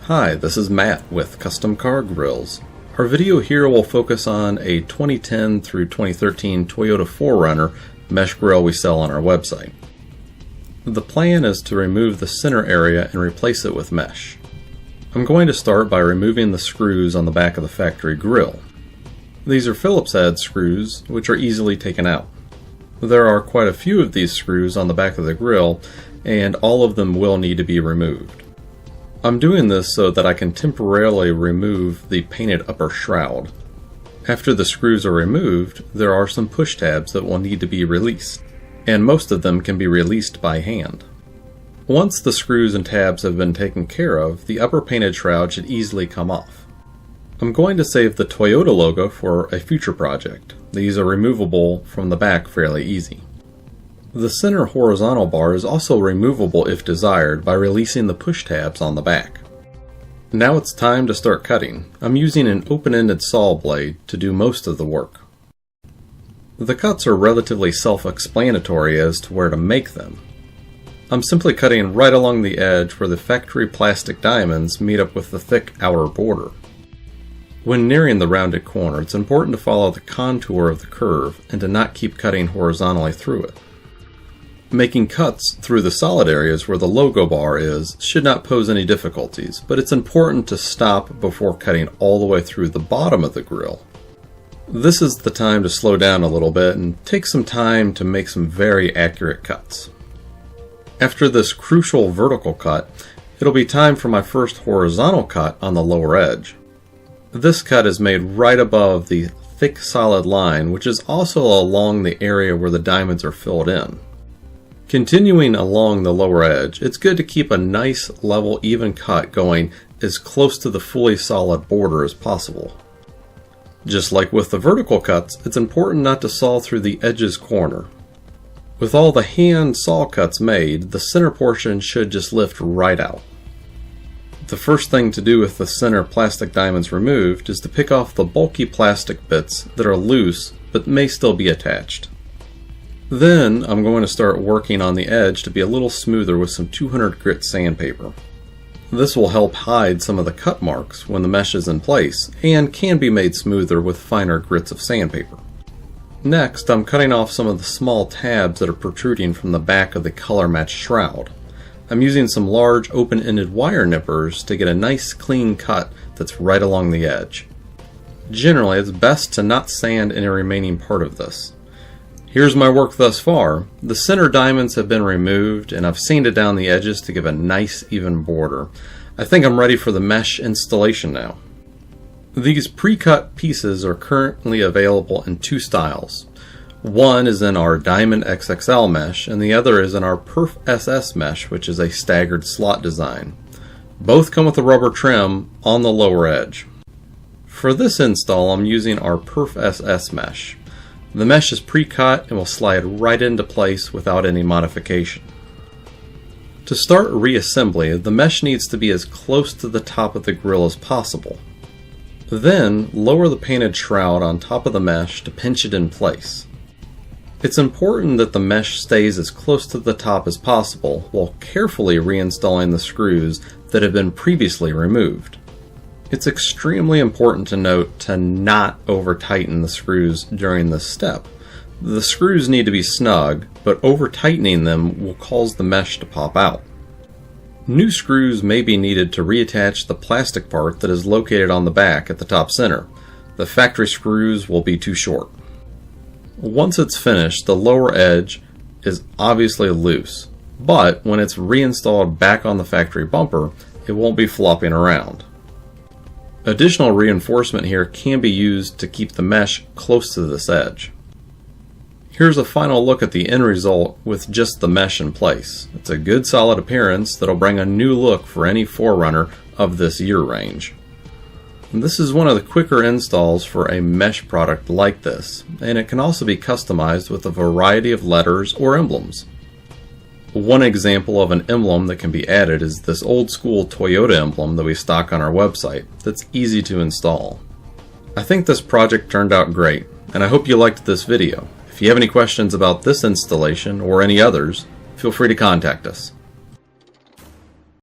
Hi, this is Matt with Custom Car Grills. Our video here will focus on a 2010 through 2013 Toyota 4Runner mesh grill we sell on our website. The plan is to remove the center area and replace it with mesh. I'm going to start by removing the screws on the back of the factory grill. These are Phillips head screws, which are easily taken out. There are quite a few of these screws on the back of the grill, and all of them will need to be removed. I'm doing this so that I can temporarily remove the painted upper shroud. After the screws are removed, there are some push tabs that will need to be released, and most of them can be released by hand. Once the screws and tabs have been taken care of, the upper painted shroud should easily come off. I'm going to save the Toyota logo for a future project. These are removable from the back fairly easy. The center horizontal bar is also removable if desired by releasing the push tabs on the back. Now it's time to start cutting. I'm using an open-ended saw blade to do most of the work. The cuts are relatively self-explanatory as to where to make them. I'm simply cutting right along the edge where the factory plastic diamonds meet up with the thick outer border. When nearing the rounded corner, it's important to follow the contour of the curve and to not keep cutting horizontally through it. Making cuts through the solid areas where the logo bar is should not pose any difficulties, but it's important to stop before cutting all the way through the bottom of the grill. This is the time to slow down a little bit and take some time to make some very accurate cuts. After this crucial vertical cut, it'll be time for my first horizontal cut on the lower edge. This cut is made right above the thick solid line, which is also along the area where the diamonds are filled in. Continuing along the lower edge, it's good to keep a nice, level, even cut going as close to the fully solid border as possible. Just like with the vertical cuts, it's important not to saw through the edge's corner. With all the hand saw cuts made, the center portion should just lift right out. The first thing to do with the center plastic diamonds removed is to pick off the bulky plastic bits that are loose but may still be attached. Then I'm going to start working on the edge to be a little smoother with some 200 grit sandpaper. This will help hide some of the cut marks when the mesh is in place and can be made smoother with finer grits of sandpaper. Next, I'm cutting off some of the small tabs that are protruding from the back of the color-matched shroud. I'm using some large open-ended wire nippers to get a nice clean cut that's right along the edge. Generally, it's best to not sand any remaining part of this. Here's my work thus far. The center diamonds have been removed and I've sanded down the edges to give a nice even border. I think I'm ready for the mesh installation now. These pre-cut pieces are currently available in two styles. One is in our Diamond XXL mesh and the other is in our Perf SS mesh, which is a staggered slot design. Both come with a rubber trim on the lower edge. For this install, I'm using our Perf SS mesh. The mesh is pre-cut and will slide right into place without any modification. To start reassembly, the mesh needs to be as close to the top of the grill as possible. Then, lower the painted shroud on top of the mesh to pinch it in place. It's important that the mesh stays as close to the top as possible while carefully reinstalling the screws that have been previously removed. It's extremely important to note to not over-tighten the screws during this step. The screws need to be snug, but over-tightening them will cause the mesh to pop out. New screws may be needed to reattach the plastic part that is located on the back at the top center. The factory screws will be too short. Once it's finished, the lower edge is obviously loose, but when it's reinstalled back on the factory bumper, it won't be flopping around. Additional reinforcement here can be used to keep the mesh close to this edge. Here's a final look at the end result with just the mesh in place. It's a good solid appearance that'll bring a new look for any 4Runner of this year range. And this is one of the quicker installs for a mesh product like this, and it can also be customized with a variety of letters or emblems. One example of an emblem that can be added is this old school Toyota emblem that we stock on our website that's easy to install. I think this project turned out great, and I hope you liked this video. If you have any questions about this installation or any others, feel free to contact us.